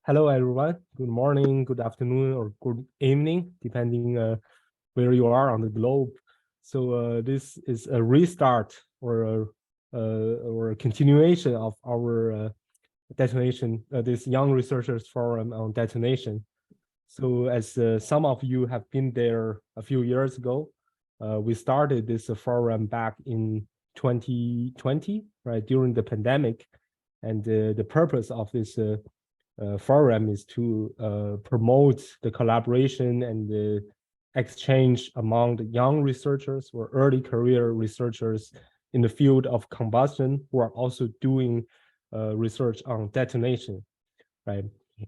Hello, everyone. Good morning, good afternoon, or good evening, depending where you are on the globe. So this is a restart or a continuation of our detonation, this Young Researchers Forum on detonation. So as some of you have been there a few years ago, we started this forum back in 2020, right, during the pandemic. And the purpose of this forum is to promote the collaboration and the exchange among the young researchers or early career researchers in the field of combustion who are also doing research on detonation, right?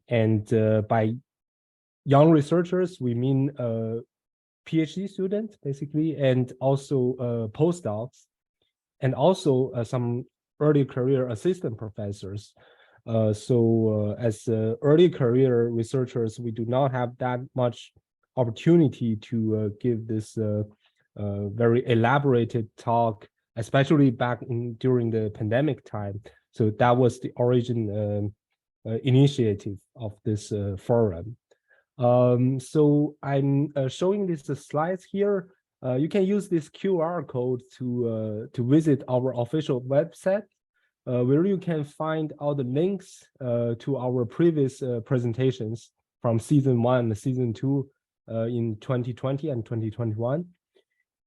And by young researchers, we mean PhD students, basically, and also postdocs, and also some early career assistant professors. As early career researchers, we do not have that much opportunity to give this very elaborated talk, especially back during the pandemic time. So that was the origin initiative of this forum. So I'm showing these slides here. You can use this QR code to visit our official website, where you can find all the links to our previous presentations from season 1 and season 2 in 2020 and 2021.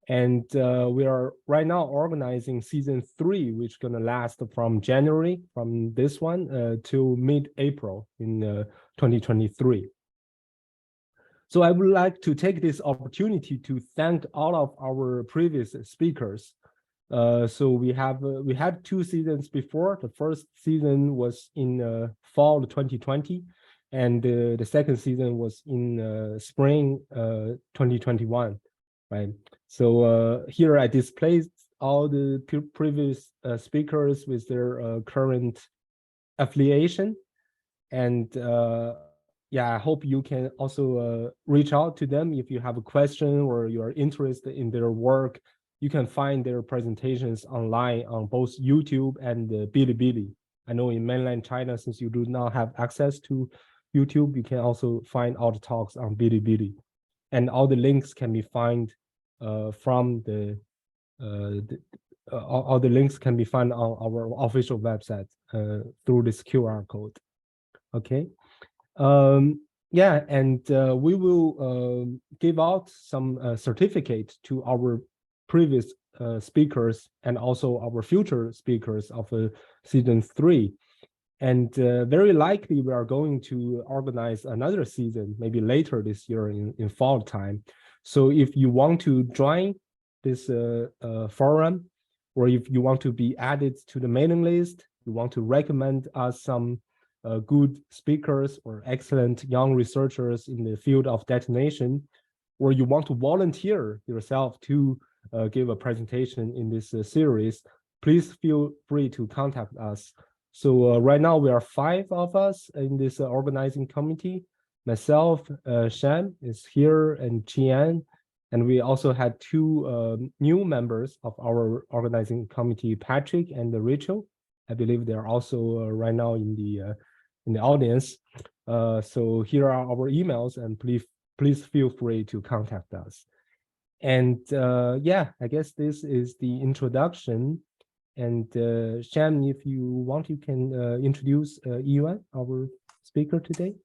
And we are right now organizing season 3, which is going to last from January, from this one, till mid-April in 2023. So I would like to take this opportunity to thank all of our previous speakers. So we had 2 seasons before. The first season was in fall 2020, and the second season was in spring 2021, right? So here I displayed all the previous speakers with their current affiliation, and yeah, I hope you can also reach out to them if you have a question or you are interested in their work. You can find their presentations online on both YouTube and Bilibili. I know in mainland China, since you do not have access to YouTube, you can also find all the talks on Bilibili. And all the links can be found from all the links can be found on our official website through this QR code. Okay. Yeah, and we will give out some certificate to our previous speakers and also our future speakers of season 3. And very likely we are going to organize another season, maybe later this year in fall time. So if you want to join this forum, or if you want to be added to the mailing list, you want to recommend us some good speakers or excellent young researchers in the field of detonation, or you want to volunteer yourself to give a presentation in this series, please feel free to contact us. So right now we are 5 of us in this organizing committee. Myself, Shan is here, and Qian, and we also had 2 new members of our organizing committee, Patrick and Rachel. I believe they're also right now in the audience. So here are our emails, and please feel free to contact us. And yeah, I guess this is the introduction. And Shan, if you want, you can introduce Yiyuan, our speaker today.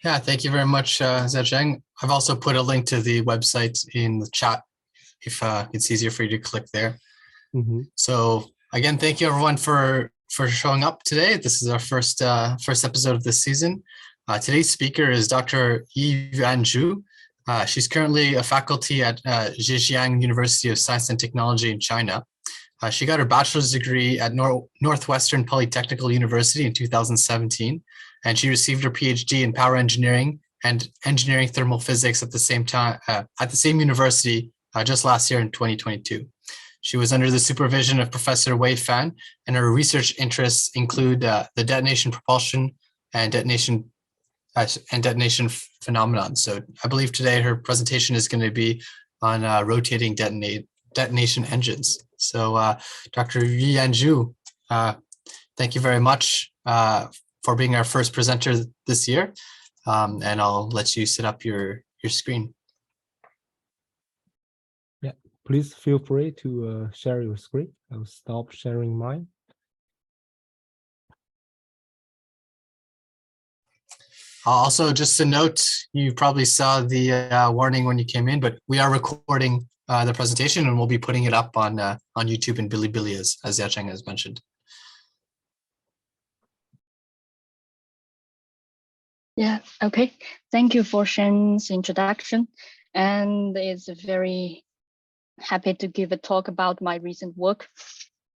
Yeah, thank you very much, Zhejiang. I've also put a link to the website in the chat if it's easier for you to click there. So again, thank you everyone for showing up today. This is our first episode of this season. Today's speaker is Dr. Yiyuan Zhu. She's currently a faculty at Zhejiang University of Science and Technology in China. She got her bachelor's degree at Northwestern Polytechnical University in 2017, and she received her PhD in power engineering and engineering thermal physics at the same time at the same university just last year in 2022. She was under the supervision of Professor Wei Fan, and her research interests include the detonation propulsion and detonation phenomenon. So I believe today her presentation is going to be on rotating detonation engines. So Dr. Yiyuan Zhu, thank you very much for being our first presenter this year. And I'll let you set up your screen. Yeah, please feel free to share your screen. I'll stop sharing mine. Also, just a note, you probably saw the warning when you came in, but we are recording the presentation and we'll be putting it up on YouTube and Bilibili as Zhejiang has mentioned. Yeah, okay. Thank you for Shen's introduction. And it's very happy to give a talk about my recent work.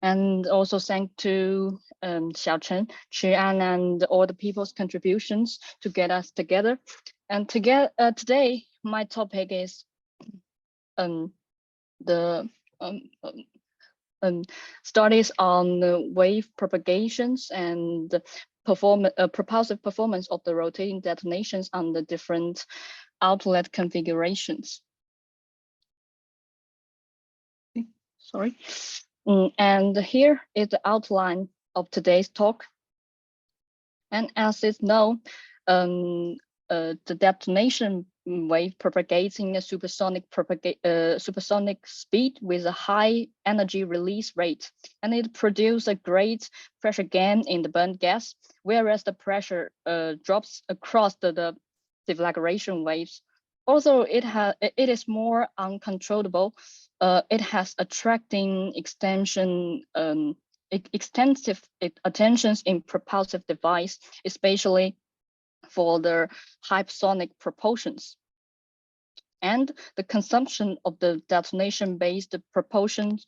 And also thank to Xiaochen, Qian, and all the people's contributions to get us together. And today, my topic is the studies on the wave propagations and propulsive performance of the rotating detonations on the different outlet configurations. Sorry. And here is the outline of today's talk. And as is known, the detonation wave propagating a supersonic speed with a high energy release rate, and it produces a great pressure gain in the burnt gas, whereas the pressure drops across the deflagration waves. Although it is more uncontrollable, it has attracting extensive attentions in propulsive device, especially for the hypersonic propulsions. And the consumption of the detonation-based propulsions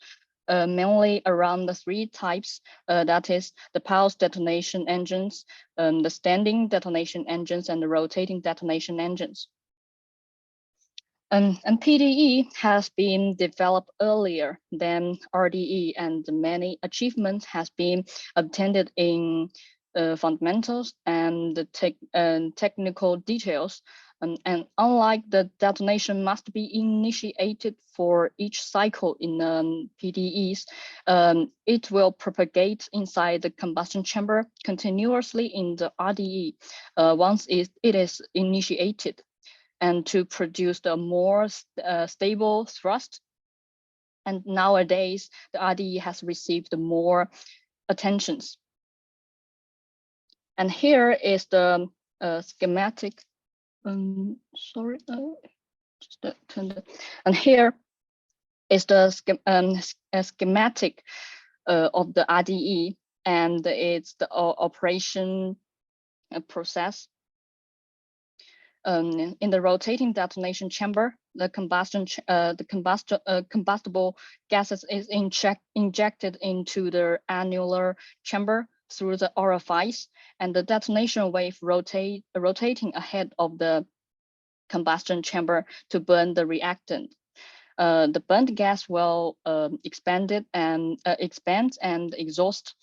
mainly around the three types, that is the pulse detonation engines, the standing detonation engines, and the rotating detonation engines. And PDE has been developed earlier than RDE, and many achievements has been obtained in fundamentals and the technical details. And unlike the detonation must be initiated for each cycle in PDEs, it will propagate inside the combustion chamber continuously in the RDE once it is initiated, and to produce the more stable thrust. And nowadays, the RDE has received more attentions. And here is the schematic. Sorry, just turn it. And here is the schematic of the RDE, and it's the operation process. In the rotating detonation chamber, the combustible gases is injected into the annular chamber through the orifice, and the detonation wave rotating ahead of the combustion chamber to burn the reactant. The burnt gas will expand and exhaust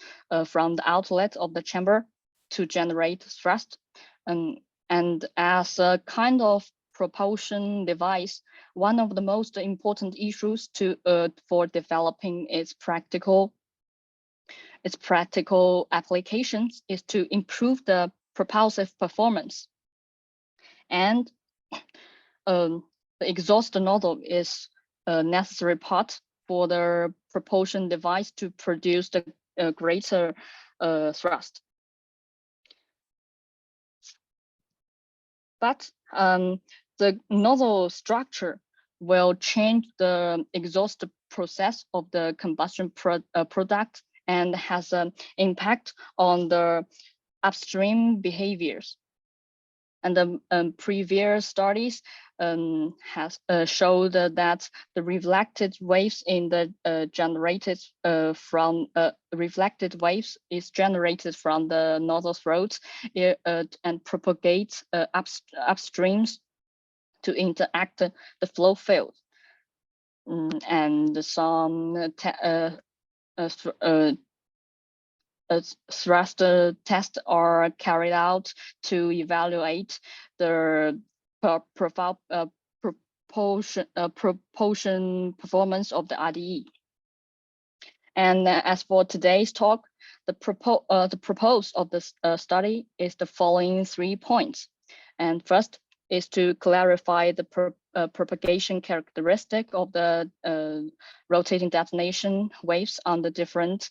from the outlet of the chamber to generate thrust. And as a kind of propulsion device, one of the most important issues for developing its practical applications is to improve the propulsive performance. And the exhaust nozzle is a necessary part for the propulsion device to produce the greater thrust. But the nozzle structure will change the exhaust process of the combustion product and has an impact on the upstream behaviors. And the previous studies has showed that the reflected waves in the reflected waves is generated from the nozzle throat and propagates upstreams to interact the flow field. And some thrust tests are carried out to evaluate the propulsion performance of the RDE. And as for today's talk, The purpose of this study is the following 3 points. And first is to clarify the propagation characteristic of the rotating detonation waves on the different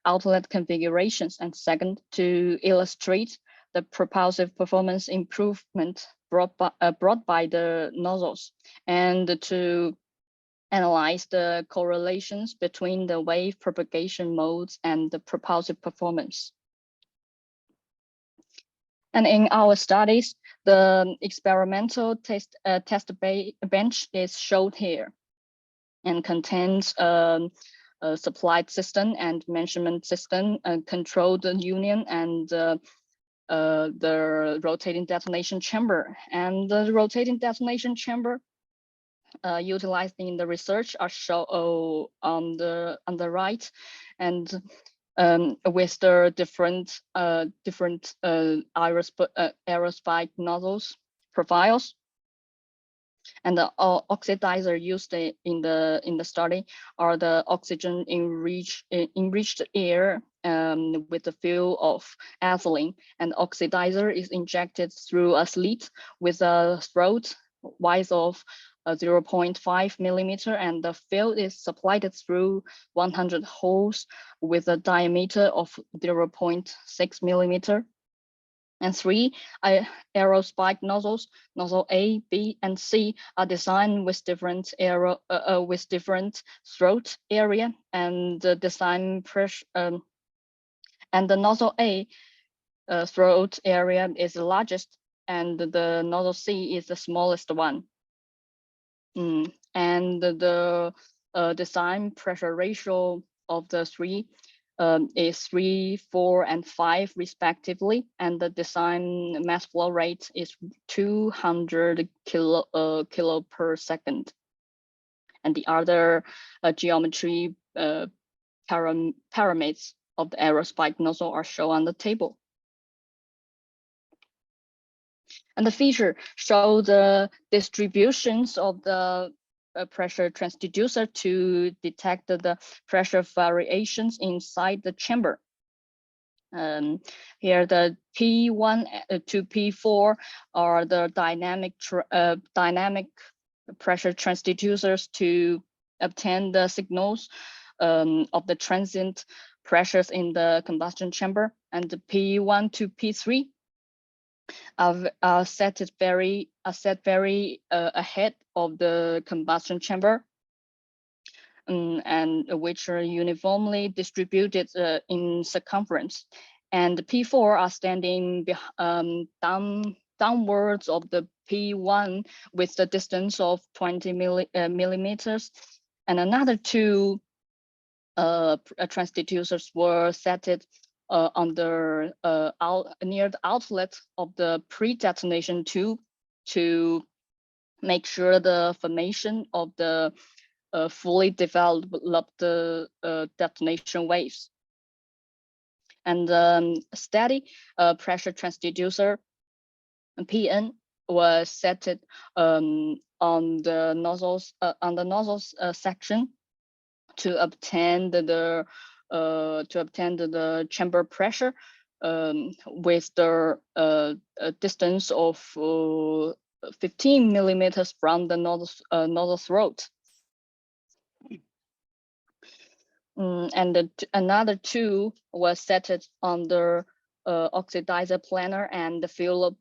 outlet configurations. And second, to illustrate the propulsive performance improvement brought by the nozzles, and to analyze the correlations between the wave propagation modes and the propulsive performance. And in our studies, the experimental test bench is shown here and contains a supplied system and measurement system, controlled union, and the rotating detonation chamber. And the rotating detonation chamber utilized in the research are shown on the right, and with the different aerospike nozzles profiles. And the oxidizer used in the study are the oxygen enriched air with the fuel of ethylene. And oxidizer is injected through a slit with a throat width of 0.5 millimeter, and the field is supplied through 100 holes with a diameter of 0.6 millimeter. And 3 aerospike nozzles, nozzle A, B, and C, are designed with different throat area and the design pressure. And the nozzle A throat area is the largest, and the nozzle C is the smallest one. And the design pressure ratio of the 3 is 3, 4, and 5 respectively, and the design mass flow rate is 200 kilo per second. And the other geometry parameters of the aerospike nozzle are shown on the table. And the feature shows the distributions of the pressure transducer to detect the pressure variations inside the chamber. Here the P1 to P4 are the dynamic pressure transducers to obtain the signals of the transient pressures in the combustion chamber, and the P1 to P3 are set very ahead of the combustion chamber, and which are uniformly distributed in circumference. And the P4 are standing downwards of the P1 with the distance of 20 millimeters. And another 2 transducers were set near the outlet of the pre-detonation tube to make sure the formation of the fully developed detonation waves. And steady pressure transducer PN was set on the nozzles section to obtain the chamber pressure with the distance of 15 millimeters from the nozzle throat. And another 2 was set on the oxidizer planer and the fuel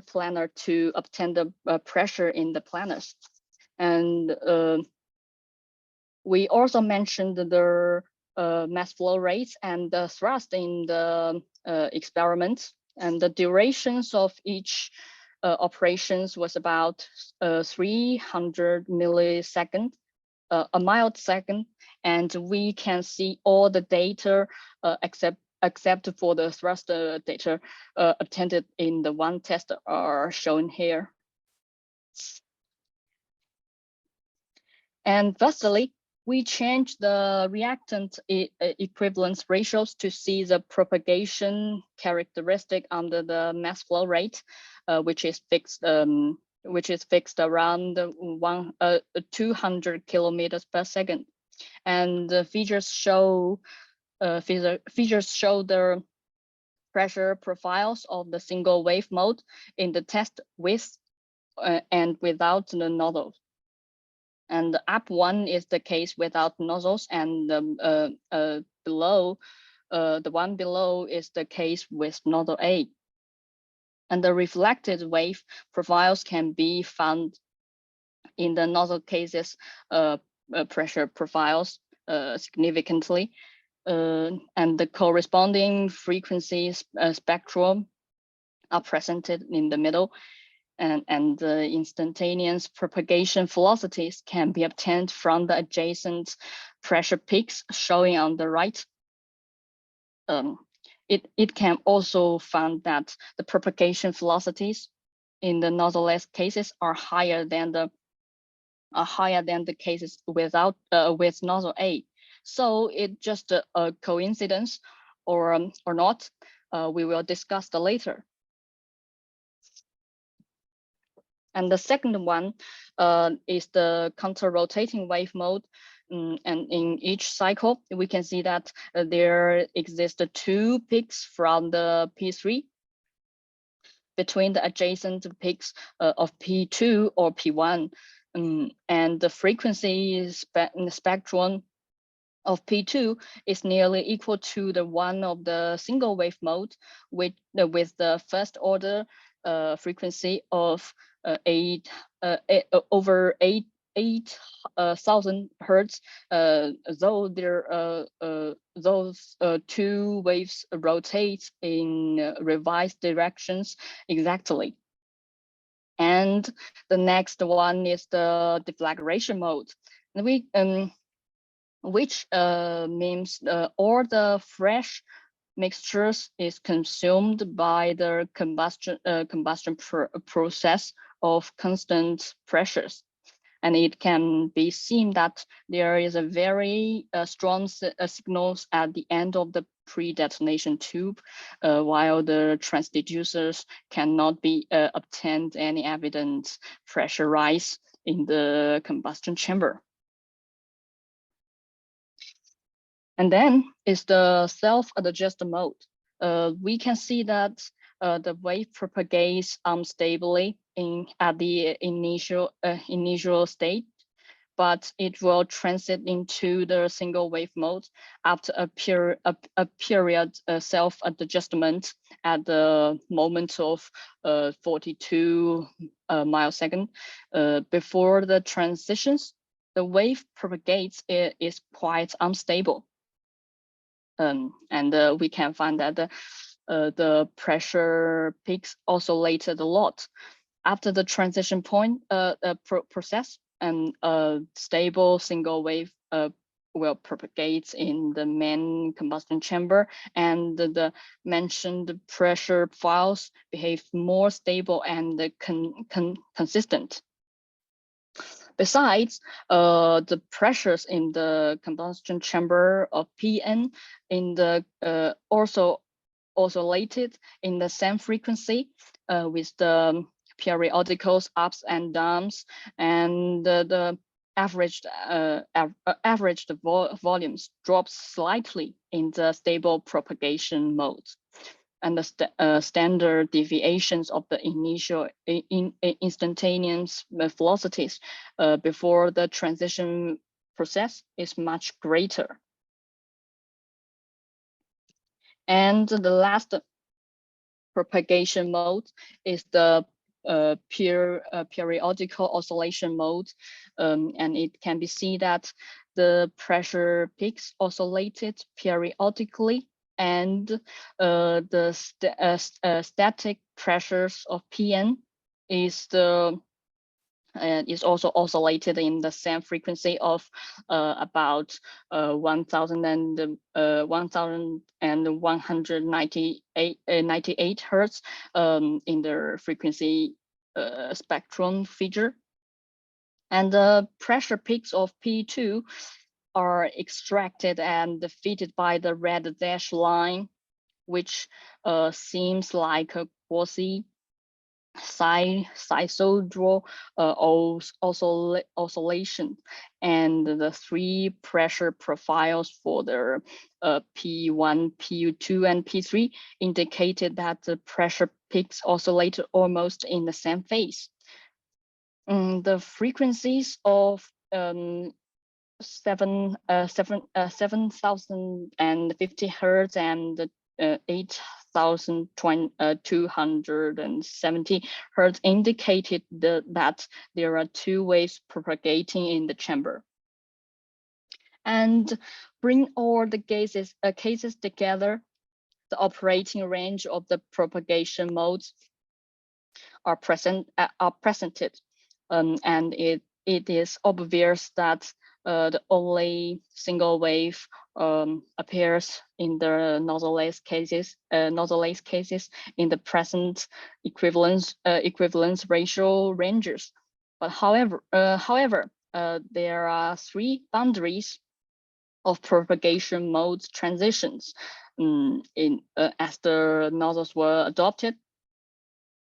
planer to obtain the pressure in the planers. And we also mentioned the mass flow rates and the thrust in the experiments, and the durations of each operations was about 300 milliseconds, a mild second, and we can see all the data except for the thrust data obtained in the one test are shown here. And firstly, we changed the reactant equivalence ratios to see the propagation characteristic under the mass flow rate, which is fixed around 200 kilometers per second. And the features show figures show the pressure profiles of the single wave mode in the test with and without the nozzle. And the up one is the case without nozzles, and below, the one below is the case with nozzle A. And the reflected wave profiles can be found in the nozzle cases pressure profiles significantly, and the corresponding frequency spectrum are presented in the middle, and the instantaneous propagation velocities can be obtained from the adjacent pressure peaks showing on the right. It can also found that the propagation velocities in the nozzle-less cases are higher than the cases without with nozzle A. So it's just a coincidence or not. We will discuss that later. And the second one is the counter-rotating wave mode. And in each cycle, we can see that there exist two peaks from the P3 between the adjacent peaks of P2 or P1. And the frequency spectrum of P2 is nearly equal to the one of the single wave mode with the first order frequency of over 8,000 hertz, though those two waves rotate in revised directions exactly. And the next one is the deflagration mode, which means all the fresh mixtures is consumed by the combustion process of constant pressures. And it can be seen that there is a very strong signals at the end of the pre-detonation tube, while the transducers cannot be obtained any evident pressure rise in the combustion chamber. And then is the self-adjust mode. We can see that the wave propagates unstably at the initial state, but it will transit into the single wave mode after a period self-adjustment at the moment of 42 millisecond. Before the transitions, the wave propagates is quite unstable. And we can find that the pressure peaks oscillated a lot after the transition point process, and a stable single wave will propagate in the main combustion chamber, and the mentioned pressure profiles behave more stable and consistent. Besides, the pressures in the combustion chamber of PN in the also oscillated in the same frequency with the periodicals ups and downs, and the averaged volumes drops slightly in the stable propagation mode. And the standard deviations of the initial instantaneous velocities before the transition process is much greater. And the last propagation mode is the periodical oscillation mode, and it can be seen that the pressure peaks oscillated periodically, and the static pressures of PN is also oscillated in the same frequency of about 1,198 hertz in the frequency spectrum figure. And the pressure peaks of P2 are extracted and fitted by the red dash line, which seems like a quasi sinusoidal oscillation, and the 3 pressure profiles for the P1, P2, and P3 indicated that the pressure peaks oscillated almost in the same phase. The frequencies of 7,050 hertz and 8,270 hertz indicated that there are 2 waves propagating in the chamber. And bring all the cases together, the operating range of the propagation modes are presented, and it is obvious that the only single wave appears in the nozzle-less cases in the present equivalence ratio ranges. But however, there are 3 boundaries of propagation modes transitions as the nozzles were adopted.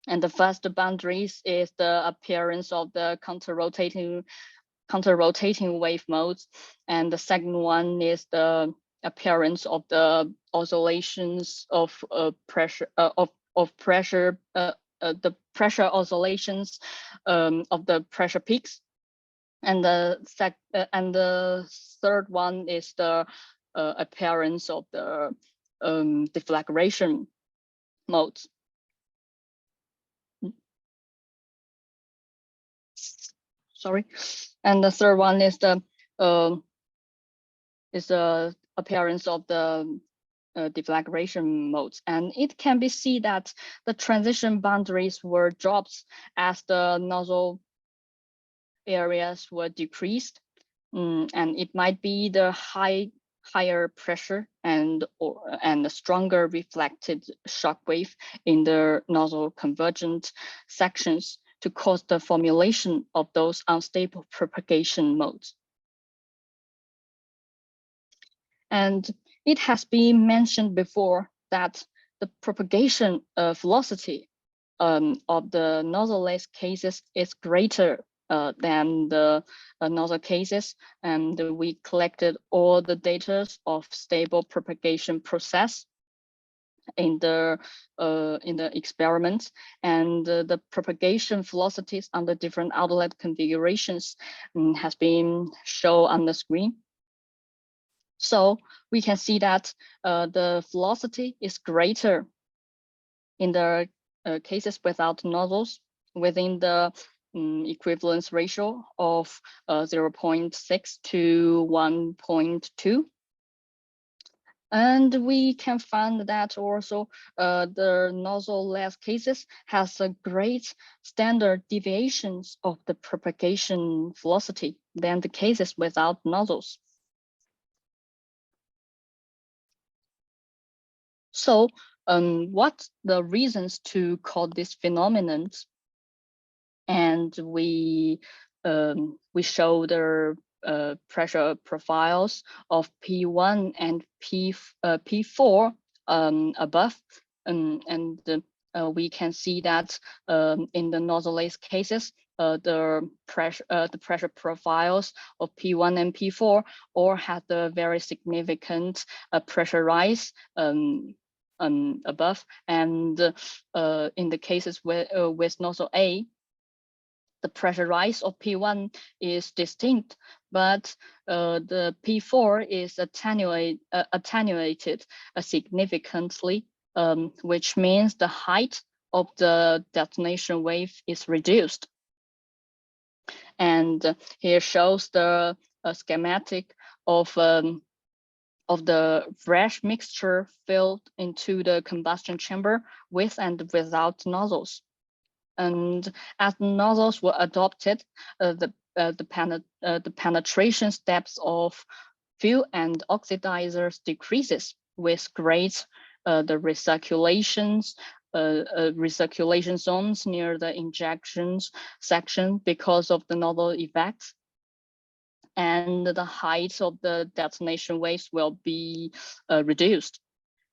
And the first boundaries is the appearance of the counter-rotating wave modes, and the second one is the appearance of the oscillations of pressure the pressure oscillations of the pressure peaks, and the third one is the appearance of the deflagration modes. Sorry, and the third one is the appearance of the deflagration modes, and it can be seen that the transition boundaries were dropped as the nozzle areas were decreased, and it might be the higher pressure and the stronger reflected shock wave in the nozzle convergent sections to cause the formulation of those unstable propagation modes. And it has been mentioned before that the propagation velocity of the nozzle-less cases is greater than the nozzle cases, and we collected all the data of stable propagation process in the experiments, and the propagation velocities under different outlet configurations has been shown on the screen. So we can see that the velocity is greater in the cases without nozzles within the equivalence ratio of 0.6 to 1.2. And we can find that also the nozzle-less cases has a great standard deviations of the propagation velocity than the cases without nozzles. So what the reasons to call this phenomenon? And we show the pressure profiles of P1 and P4 above, and we can see that in the nozzle-less cases, the pressure profiles of P1 and P4 all had a very significant pressure rise above, and in the cases with nozzle A, the pressure rise of P1 is distinct, but the P4 is attenuated significantly, which means the height of the detonation wave is reduced. And here shows the schematic of the fresh mixture filled into the combustion chamber with and without nozzles. And as nozzles were adopted, the penetration steps of fuel and oxidizers decreases with great the recirculation zones near the injections section because of the nozzle effects, and the height of the detonation waves will be reduced.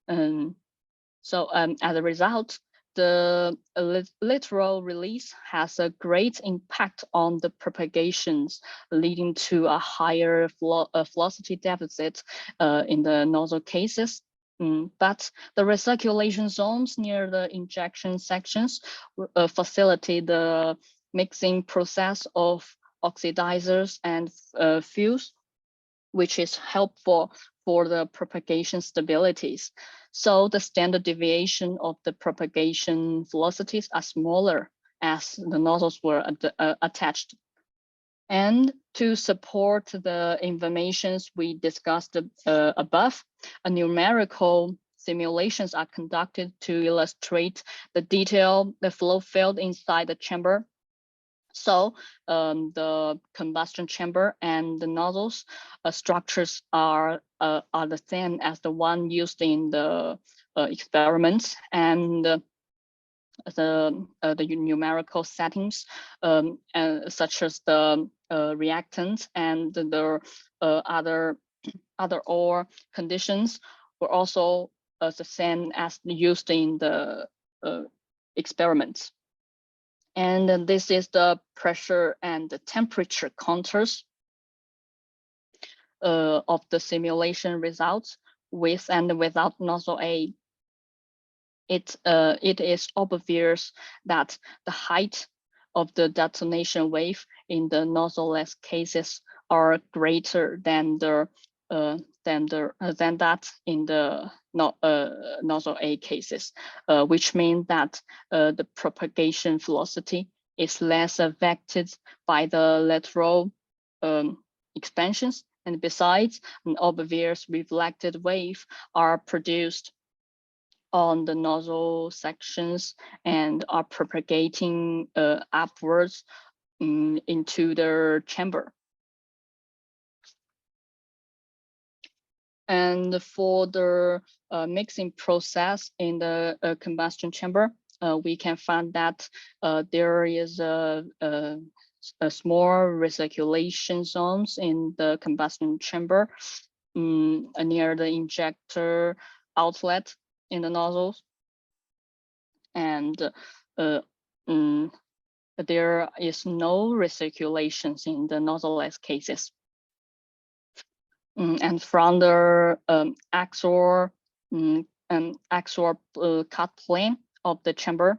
So as a result, the lateral release has a great impact on the propagations, leading to a higher velocity deficit in the nozzle cases. But the recirculation zones near the injection sections facilitate the mixing process of oxidizers and fuels, which is helpful for the propagation stabilities. So the standard deviation of the propagation velocities are smaller as the nozzles were attached. And to support the informations we discussed above, a numerical simulations are conducted to illustrate the flow field inside the chamber. So the combustion chamber and the nozzles structures are the same as the one used in the experiments, and the numerical settings such as the reactants and the other ore conditions were also the same as used in the experiments. And this is the pressure and the temperature contours of the simulation results with and without nozzle A. It is obvious that the height of the detonation wave in the nozzle-less cases are greater than that in the nozzle A cases, which means that the propagation velocity is less affected by the lateral expansions, and besides, an obvious reflected wave are produced on the nozzle sections and are propagating upwards into the chamber. And for the mixing process in the combustion chamber, we can find that there is a small recirculation zones in the combustion chamber near the injector outlet in the nozzles, and there is no recirculations in the nozzle-less cases. And from the axial cut plane of the chamber,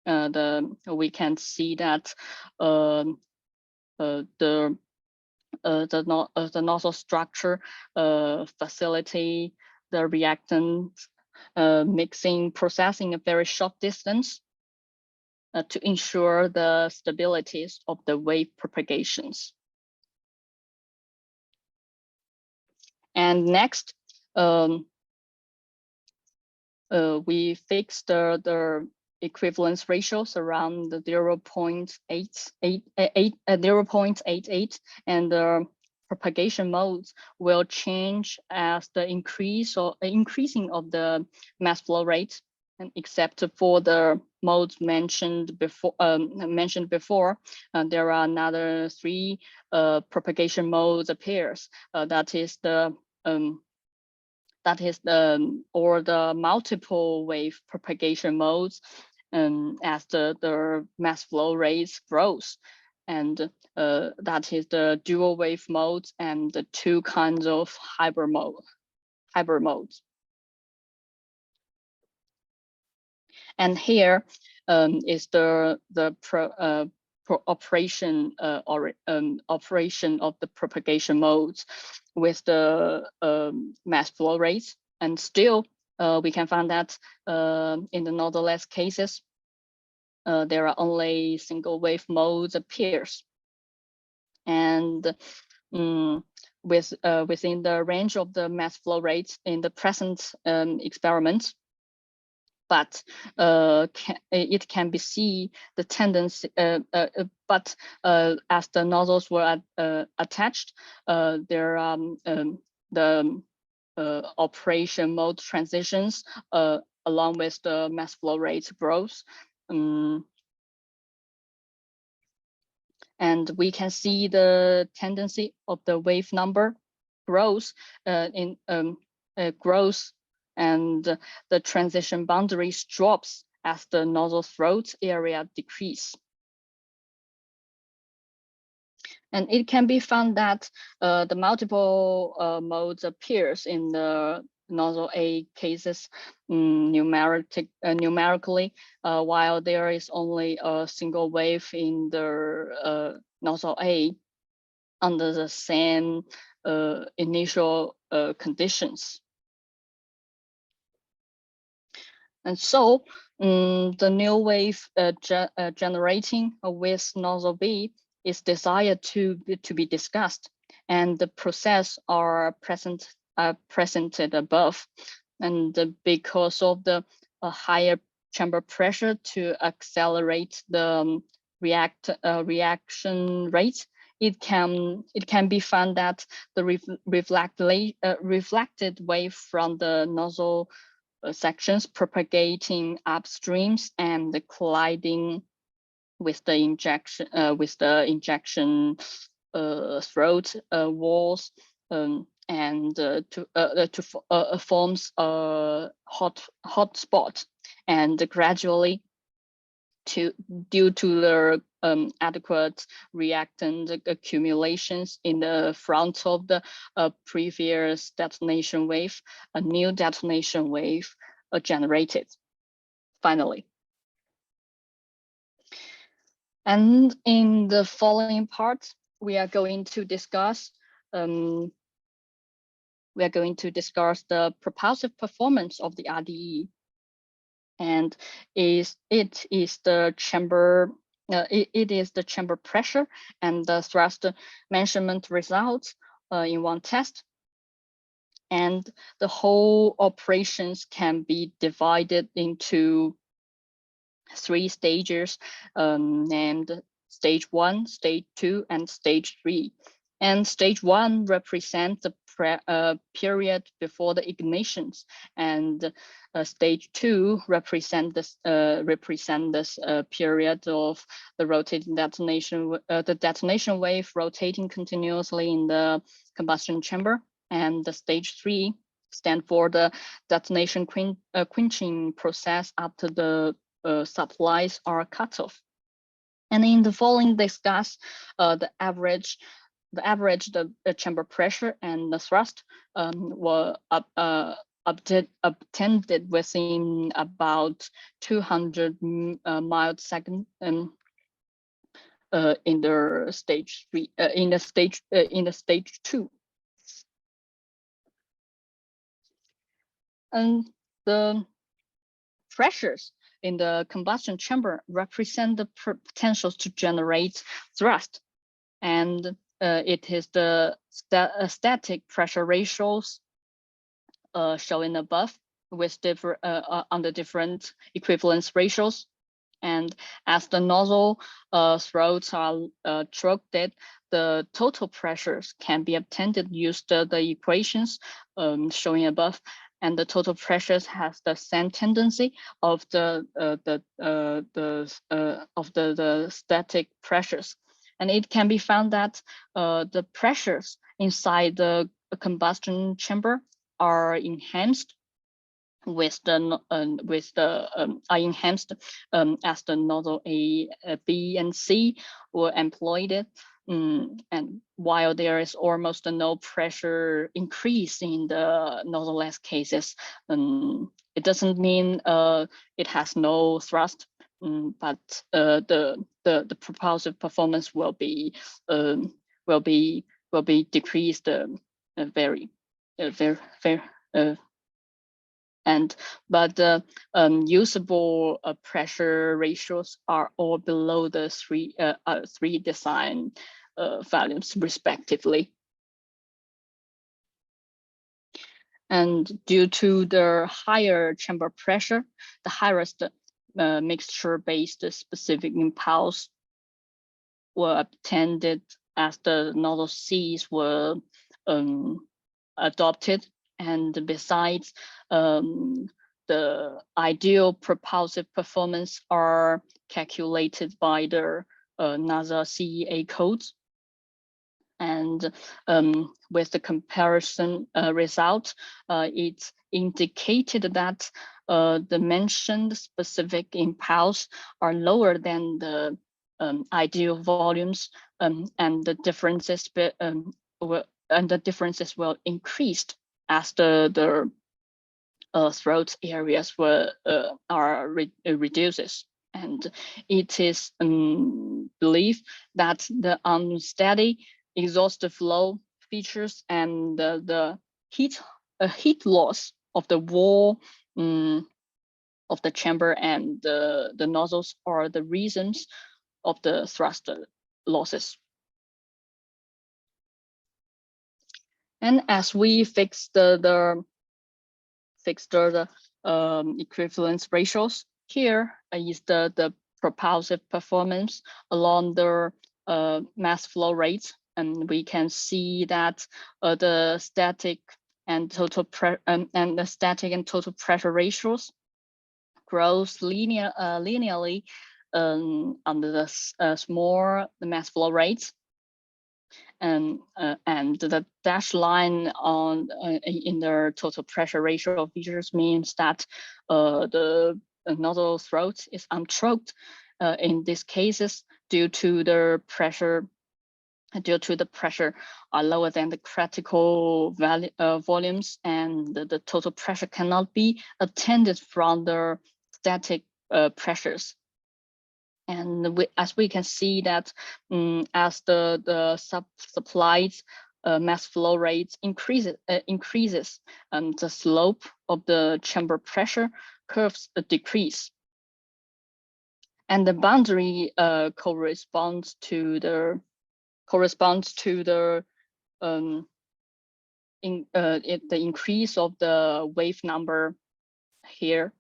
we can see that the nozzle structure facilitate the reactant mixing process in a very short distance to ensure the stabilities of the wave propagations. And next, we fixed the equivalence ratios around the 0.88, and the propagation modes will change as the increasing of the mass flow rate, and except for the modes mentioned before, there are another 3 propagation modes appears. That is the multiple wave propagation modes, as the mass flow rates grows, and that is the dual wave modes and the 2 kinds of hybrid modes. And here is the operation operation of the propagation modes with the mass flow rates. And still we can find that in the nozzle-less cases there are only single wave modes appears, and within the range of the mass flow rates in the present experiments. But it can be seen the tendency, but as the nozzles were attached, there are the operation mode transitions along with the mass flow rate growth. And we can see the tendency of the wave number grows grows, and the transition boundaries drops as the nozzle throat area decrease. And it can be found that the multiple modes appears in the nozzle A cases numerically, while there is only a single wave in the nozzle A under the same initial conditions. And so the new wave generating with nozzle B is desired to be discussed, and the process are presented above. And because of the higher chamber pressure to accelerate the reaction rate, it can be found that the reflected wave from the nozzle sections propagating upstreams and colliding with the injection throat walls and forms a hot spot, and gradually due to the adequate reactant accumulations in the front of the previous detonation wave, a new detonation wave generated finally. And in the following part, we are going to discuss the propulsive performance of the RDE, and it is the chamber pressure and the thrust measurement results in one test. And the whole operations can be divided into 3 stages named stage 1, stage 2, and stage 3. And stage 1 represents the period before the ignitions, and stage 2 represent this period of the rotating detonation, the detonation wave rotating continuously in the combustion chamber, and the stage 3 stand for the detonation quenching process after the supplies are cut off. And in the following, discuss the average chamber pressure and the thrust were obtained within about 200 millisecond in the stage 3 in the stage 2. And the pressures in the combustion chamber represent the potentials to generate thrust, and it is the static pressure ratios shown above with under different equivalence ratios. And as the nozzle throats are choked, the total pressures can be obtained using the equations shown above. And the total pressures has the same tendency of the static pressures, and it can be found that the pressures inside the combustion chamber are enhanced as the nozzle A, B, and C were employed. And while there is almost no pressure increase in the nozzle-less cases, it doesn't mean it has no thrust, but the propulsive performance will be decreased very. But usable pressure ratios are all below the three design values respectively. And due to the higher chamber pressure, the highest mixture-based specific impulse were obtained as the nozzle Cs were adopted. And besides, the ideal propulsive performance are calculated by the NASA CEA codes. And with the comparison result, it's indicated that the mentioned specific impulse are lower than the ideal volumes, and the differences will increase as the throat areas reduces. And it is believed that the unsteady exhaust flow features and the heat loss of the wall of the chamber and the nozzles are the reasons of the thrust losses. And as we fix the equivalence ratios, here is the propulsive performance along the mass flow rate, and we can see that the static and total pressure grows linearly under the small mass flow rates. And the dashed line on in the total pressure ratio features means that the nozzle throat is unchoked in these cases due to the pressure are lower than the critical volumes, and the total pressure cannot be attended from the static pressures. And as we can see that as the supplied mass flow rate increases, the slope of the chamber pressure curves decrease. And the boundary corresponds to the increase of the wave number here.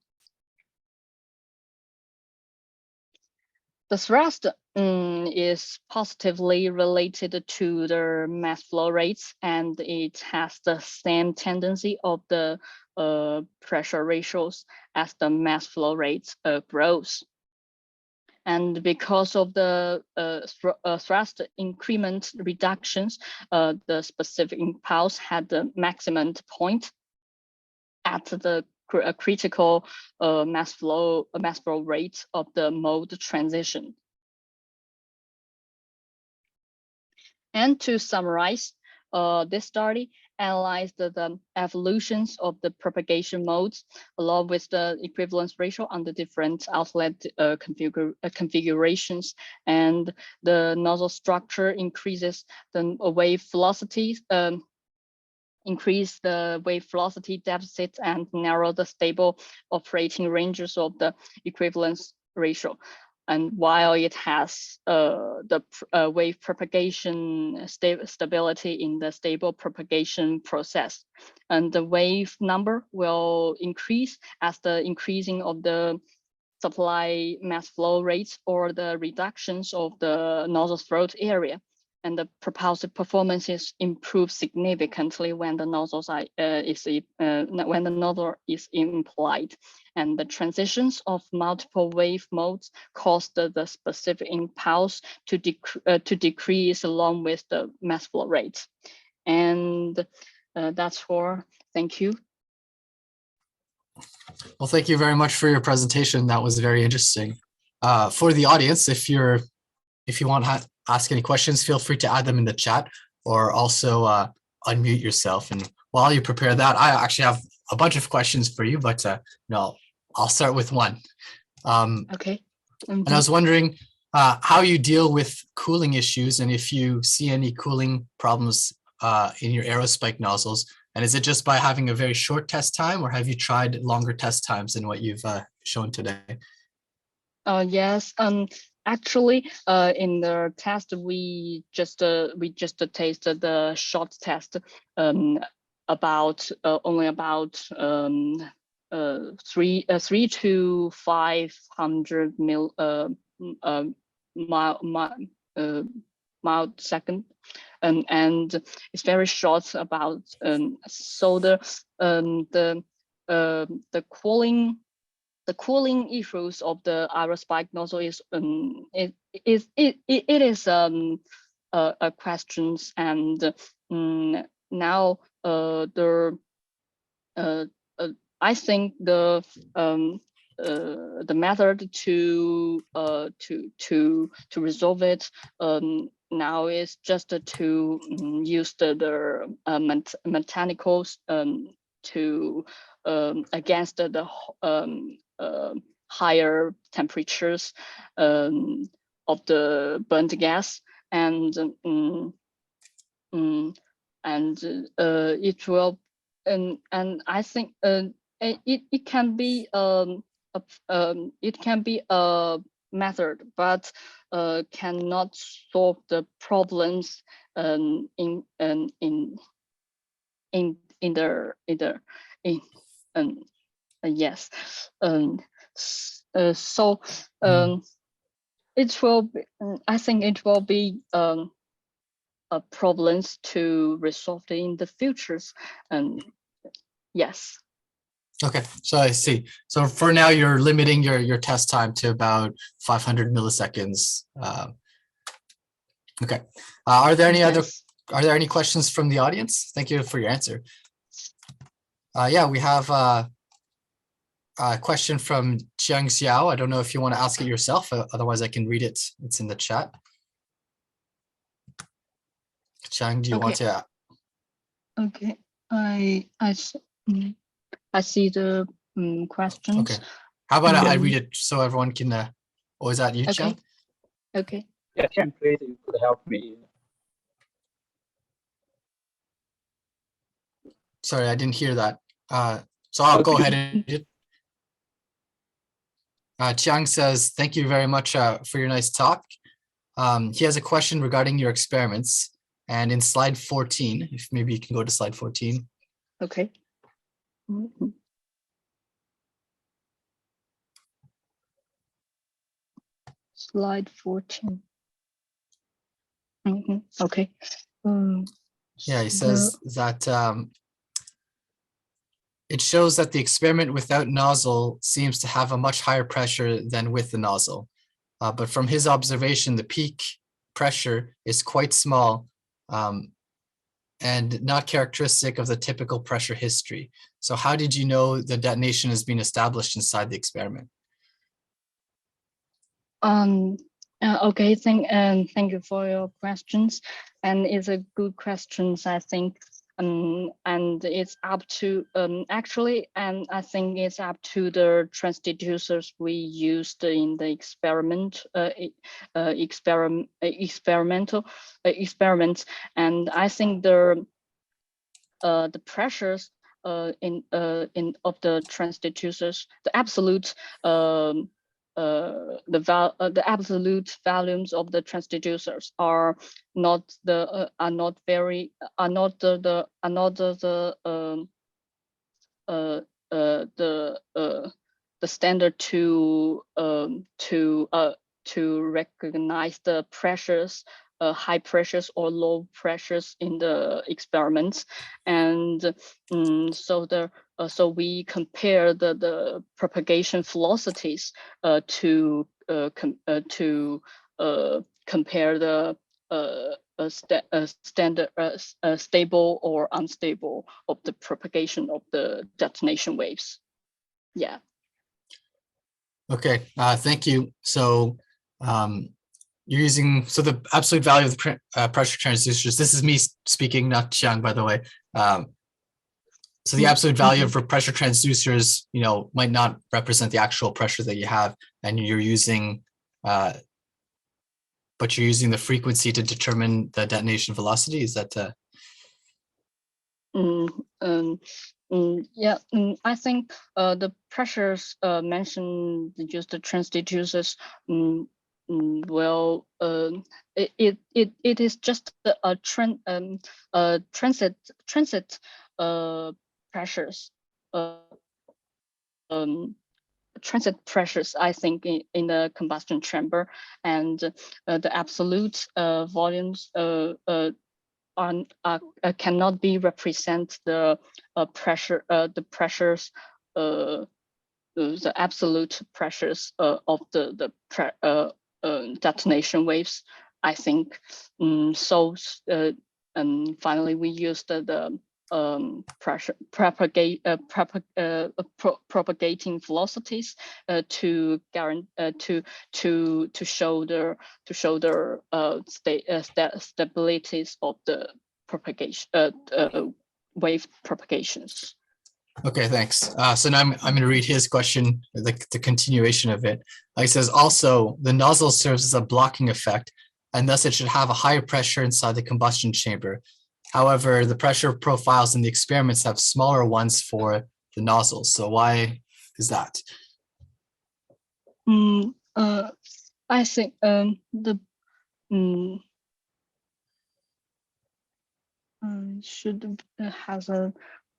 The thrust is positively related to the mass flow rates, and it has the same tendency of the pressure ratios as the mass flow rates grows. And because of the thrust increment reductions, the specific impulse had the maximum point at the critical mass flow rate of the mode transition. And to summarize, this study analyzed the evolutions of the propagation modes along with the equivalence ratio under different outlet configurations, and the nozzle structure increases the wave velocity, increase the wave velocity deficit, and narrow the stable operating ranges of the equivalence ratio. And while it has the wave propagation stability in the stable propagation process, and the wave number will increase as the increasing of the supply mass flow rates or the reductions of the nozzle throat area. And the propulsive performance is improved significantly when the nozzles when the nozzle is implied, and the transitions of multiple wave modes cause the specific impulse to decrease along with the mass flow rate. And that's all. Thank you. Well, thank you very much for your presentation. That was very interesting. For the audience, if you want to ask any questions, feel free to add them in the chat, or also unmute yourself. And while you prepare that, I actually have a bunch of questions for you, but no, I'll start with one. Okay. And I was wondering how you deal with cooling issues, and if you see any cooling problems in your aerospike nozzles. And is it just by having a very short test time, or have you tried longer test times than what you've shown today? Yes. Actually, in the test, we just tasted the short test, about only about 300 to 500 mile second, and it's very short. About so the cooling issues of the aerospike nozzle is a questions, and now I think the method to resolve it now is just to use the mechanicals to against the higher temperatures of the burnt gas, and it will, and I think it can be a method, but cannot solve the problems yes. So it will be, I think it will be problems to resolve in the futures. Yes. Okay, so I see. So for now, you're limiting your test time to about 500 milliseconds. Okay. Are there any other? Are there any questions from the audience? Thank you for your answer. Yeah, we have a question from Chiang Xiao. I don't know if you want to ask it yourself. Otherwise, I can read it. It's in the chat. Chiang, do you want to? Okay, I see the questions. Okay. How about I read it so everyone can? Oh, is that you, Chiang? Okay. Yeah, Chiang, please, you could help me. Sorry, I didn't hear that. So I'll go ahead and read it. Chiang says, thank you very much for your nice talk. He has a question regarding your experiments. And in slide 14, if maybe you can go to slide 14. Okay. Slide 14. Okay. Yeah, he says that it shows that the experiment without nozzle seems to have a much higher pressure than with the nozzle. But from his observation, the peak pressure is quite small and not characteristic of the typical pressure history. So how did you know the detonation has been established inside the experiment? Okay, thank you for your questions, and it's a good questions, I think, and it's up to actually, and I think it's up to the transducers we used in the experiments, and I think the pressures in of the transducers, the absolute the absolute volumes of the transducers are not the standard to recognize the pressures, high pressures or low pressures in the experiments, and so we compare the propagation velocities to compare the standard stable or unstable of the propagation of the detonation waves. Yeah. Okay, thank you. So you're using, so the absolute value of the pressure transducers, this is me speaking, not Chiang, by the way. So the absolute value of pressure transducers, might not represent the actual pressure that you have, and you're using, but you're using the frequency to determine the detonation velocity. Is that? Yeah, I think the pressures mentioned, just the transducers. Well, it is just a transit pressures, transit pressures, I think, in the combustion chamber, and the absolute volumes cannot be represent the pressure, the pressures, the absolute pressures of the detonation waves, I think. So finally, we used the propagating velocities to show the stabilities of the propagation wave propagations. Okay, thanks. So now I'm going to read his question, the continuation of it. He says, also, the nozzle serves as a blocking effect, and thus it should have a higher pressure inside the combustion chamber. However, the pressure profiles in the experiments have smaller ones for the nozzles. So why is that? I think should has a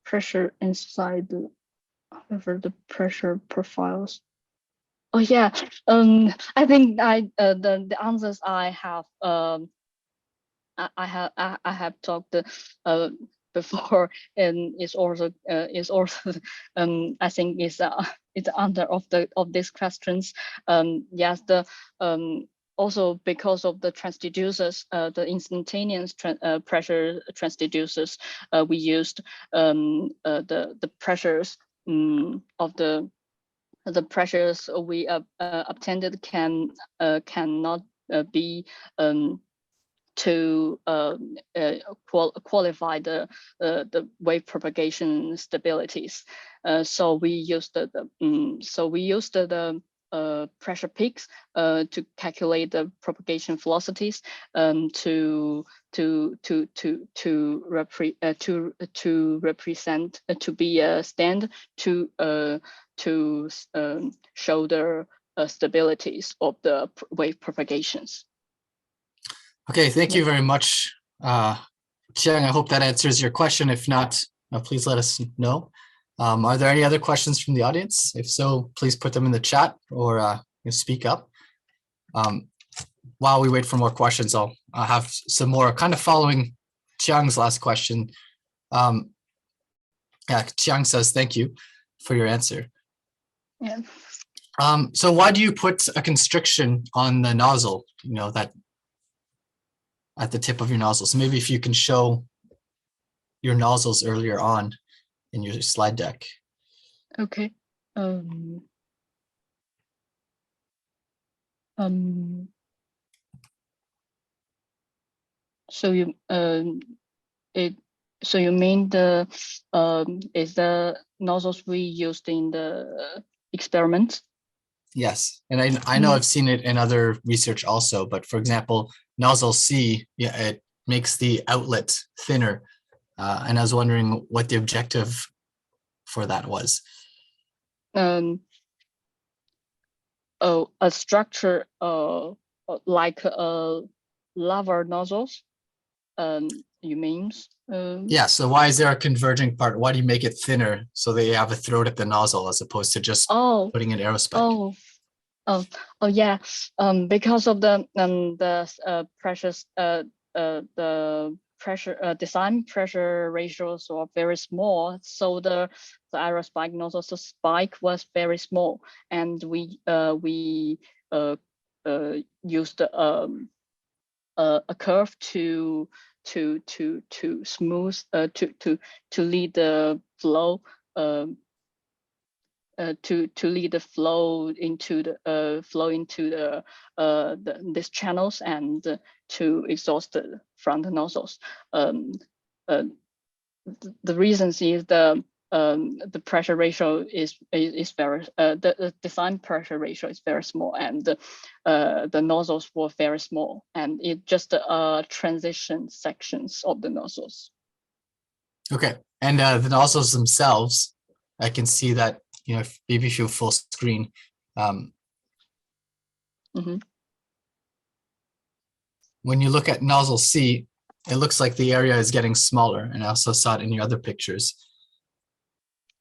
pressure inside the, however the pressure profiles. Oh yeah, I think the answers I have I have talked before, and is also I think is the answer of these questions. Yes, the also because of the transducers, the instantaneous pressure transducers, we used the pressures of the pressures we obtained cannot be to qualify the wave propagation stabilities. So we used the pressure peaks to calculate the propagation velocities to represent to be a stand to show the stabilities of the wave propagations. Okay, thank you very much, Zhejiang. I hope that answers your question. If not, please let us know. Are there any other questions from the audience? If so, please put them in the chat or speak up. While we wait for more questions, I'll have some more kind of following Zhejiang's last question. Yeah, Zhejiang says, thank you for your answer. Yeah. So why do you put a constriction on the nozzle, that at the tip of your nozzle? So maybe if you can show your nozzles earlier on in your slide deck. Okay. So you so you mean the is the nozzles we used in the experiment? Yes, and I know I've seen it in other research also, but for example, nozzle C, yeah, it makes the outlet thinner, and I was wondering what the objective for that was. Oh, a structure like lava nozzles. You mean? Yeah. So why is there a converging part? Why do you make it thinner so they have a throat at the nozzle as opposed to just putting an aerospike? Oh yeah. Because of the pressures the pressure design pressure ratios are very small, so the aerospike nozzle spike was very small, and we used a curve to smooth to lead the flow to lead the flow into the these channels and to exhaust from the nozzles. The reasons is the pressure ratio is very the design pressure ratio is very small, and the nozzles were very small, and it just transition sections of the nozzles. Okay, and the nozzles themselves, I can see that, maybe if you full screen. When you look at nozzle C, it looks like the area is getting smaller, and I also saw it in your other pictures.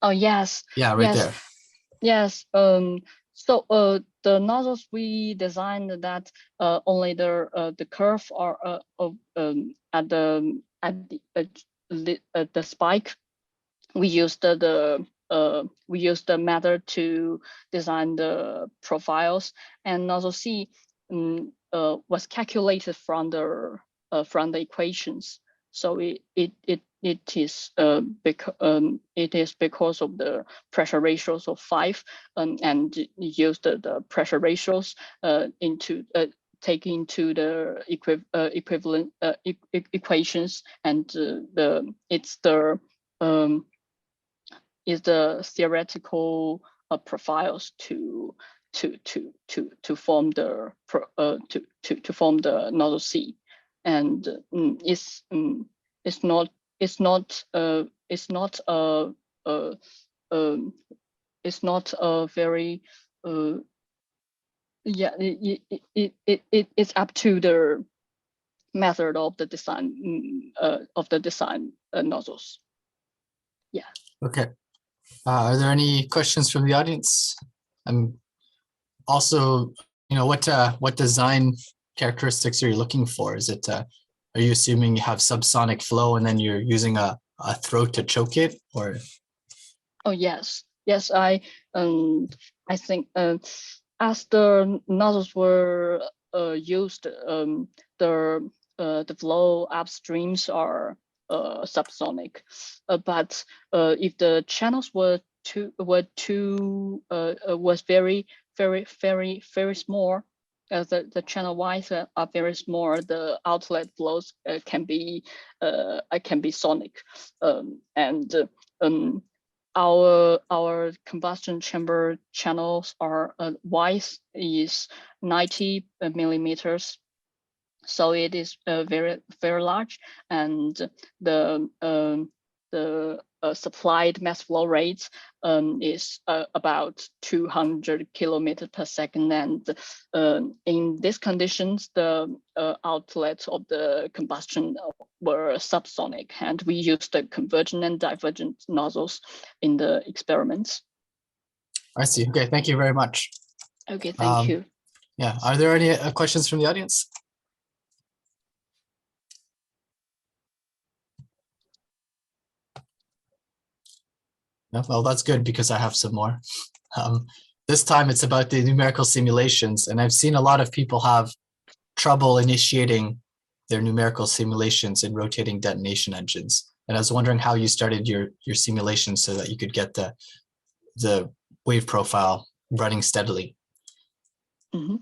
Oh yes. Yeah, right there. Yes. So the nozzles we designed that only the curve are at the spike. We used the method to design the profiles, and nozzle C was calculated from the equations. So it it is because of the pressure ratios of 5, and use the pressure ratios into take into the equivalent equations, and it's the theoretical profiles to form the to form the nozzle C, and it's not a very yeah, it's up to the method of the design nozzles. Yeah. Okay. Are there any questions from the audience? Also, what design characteristics are you looking for? Is it are you assuming you have subsonic flow and then you're using a throat to choke it, or? Oh yes, I think as the nozzles were used, the flow upstreams are subsonic, but if the channels was very small, the channel wise are very small, the outlet flows can be sonic, and our combustion chamber channels are wise is 90 millimeters, so it is very large, and the supplied mass flow rate is about 200 kilometers per second, and in these conditions the outlets of the combustion were subsonic, and we used the convergent and divergent nozzles in the experiments. I see. Okay, thank you very much. Okay, thank you. Yeah, are there any questions from the audience? No? Well, that's good, because I have some more. This time it's about the numerical simulations, and I've seen a lot of people have trouble initiating their numerical simulations in rotating detonation engines. And I was wondering how you started your simulations so that you could get the wave profile running steadily. Mm-hmm.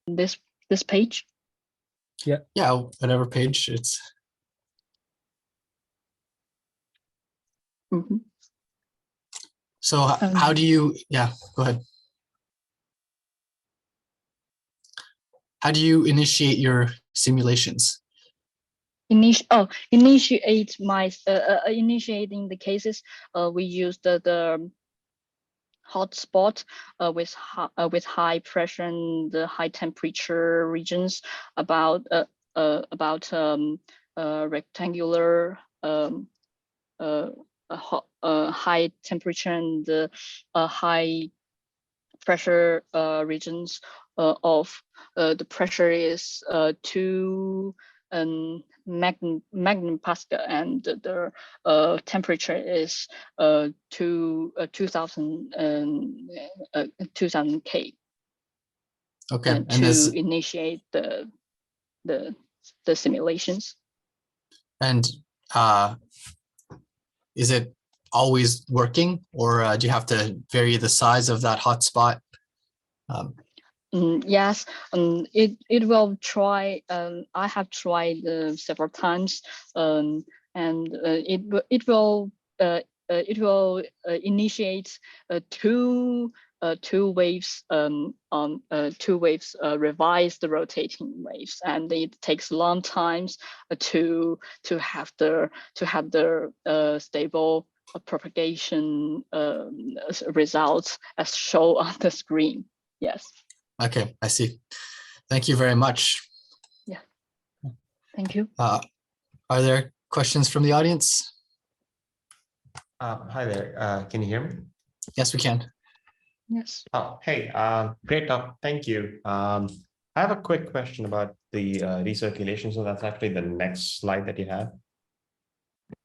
This page? Yeah. Yeah, whatever page it's. Mm-hmm. So how do you, yeah, go ahead. How do you initiate your simulations? Initiating the cases, we use the hotspot with high pressure and high temperature regions about rectangular high temperature and high pressure regions of the pressure is 2 megapascal, and the temperature is 2000 K. Okay, and to initiate the simulations. And is it always working, or do you have to vary the size of that hotspot? Yes, it will try. I have tried several times, and it will initiate two waves revise the rotating waves, and it takes long times to have the stable propagation results as shown on the screen. Yes. Okay, I see. Thank you very much. Yeah. Thank you. Are there questions from the audience? Hi there. Can you hear me? Yes, we can. Yes. Oh, hey, great talk. Thank you. I have a quick question about the recirculation. So that's actually the next slide that you have.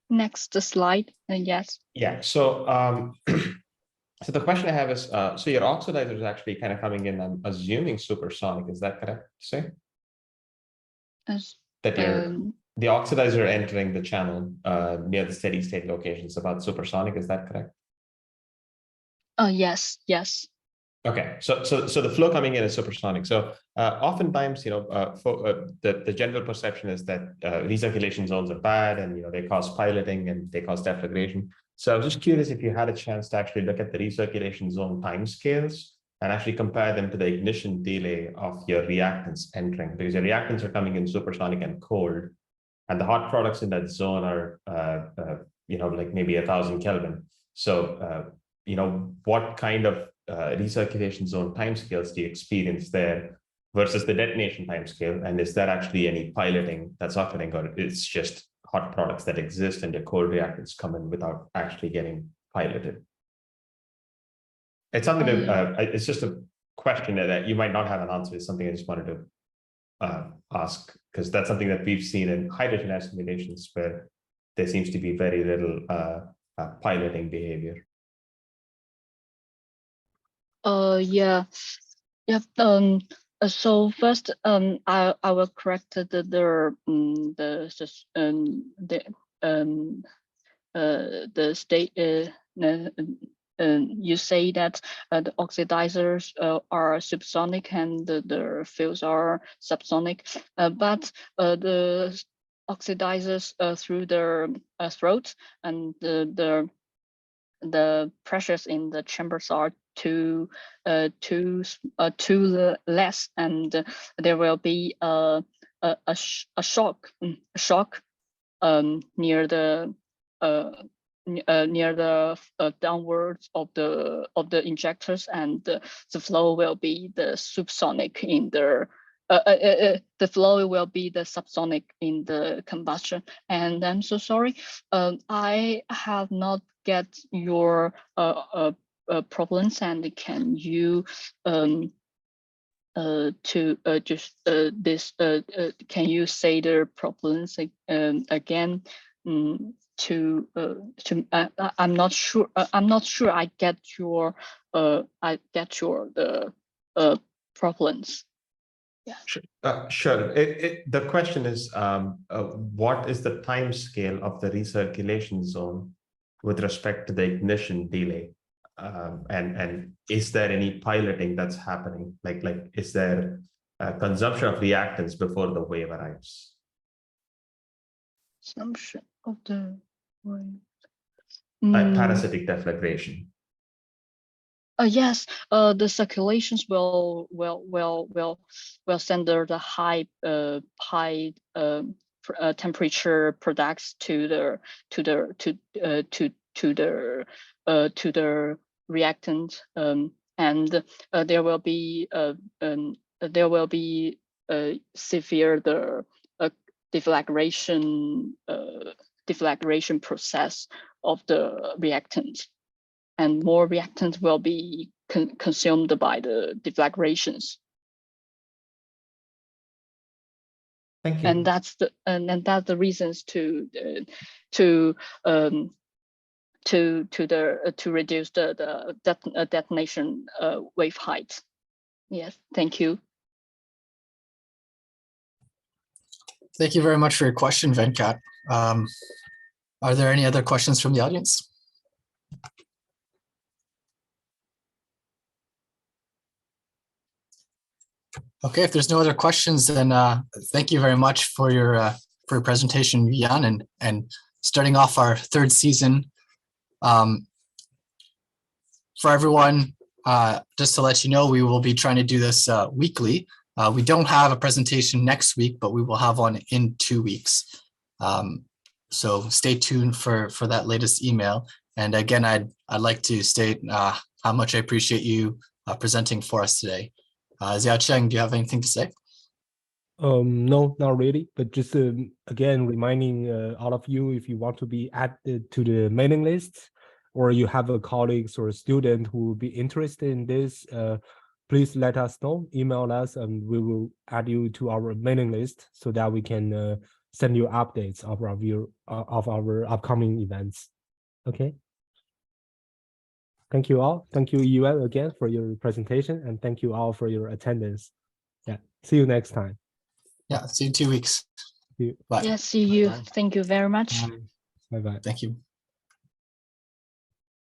Next slide. Yes. Yeah. So so the question I have is, so your oxidizer is actually kind of coming in, I'm assuming supersonic. Is that correct to say? As, That the oxidizer entering the channel near the steady state location is about supersonic. Is that correct? Yes. Okay, so the flow coming in is supersonic. So oftentimes, the general perception is that recirculation zones are bad, and they cause piloting and they cause deflagration. So I was just curious if you had a chance to actually look at the recirculation zone timescales and actually compare them to the ignition delay of your reactants entering, because your reactants are coming in supersonic and cold, and the hot products in that zone are like maybe 1,000 Kelvin. So what kind of recirculation zone timescales do you experience there versus the detonation timescale? And is there actually any piloting that's occurring, or it's just hot products that exist and the cold reactants come in without actually getting piloted? It's something that it's just a question that you might not have an answer. It's something I just wanted to ask, because that's something that we've seen in hydrogen simulations where there seems to be very little piloting behavior. Yeah. So first, I will correct the state. You say that the oxidizers are subsonic and the fields are subsonic, but the oxidizers through their throat and the pressures in the chambers are too less, and there will be a shock near the downwards of the injectors, and the flow will be the subsonic in the flow will be the subsonic in the combustion. And I'm so sorry, I have not get your problems, and can you can you say the problems again? I'm not sure. I get your problems. Yeah. Sure. The question is, what is the time scale of the recirculation zone with respect to the ignition delay? And is there any piloting that's happening? Like is there consumption of reactants before the wave arrives? Consumption of the wave. Parasitic deflagration. Yes, the circulations will send the high temperature products to the reactant, and there will be severe deflagration process of the reactant, and more reactants will be consumed by the deflagrations. Thank you. And that's the reasons to reduce the detonation wave height. Yes, thank you. Thank you very much for your question, Venkat. Are there any other questions from the audience? Okay, if there's no other questions, then thank you very much for your presentation, Yiyuan, and starting off our third season. For everyone, just to let you know, we will be trying to do this weekly. We don't have a presentation next week, but we will have one in 2 weeks. So stay tuned for that latest email. And again, I'd like to state how much I appreciate you presenting for us today. Zhejiang, do you have anything to say? No, not really, but just again reminding all of you, if you want to be added to the mailing list, or you have a colleagues or a student who will be interested in this, please let us know, email us, and we will add you to our mailing list so that we can send you updates of our upcoming events. Okay. Thank you all. Thank you, Yiyuan, again for your presentation, and thank you all for your attendance. Yeah, see you next time. Yeah, see you in 2 weeks. you. Bye. Yes, see you. Bye. Thank you very much. Bye bye. Thank you.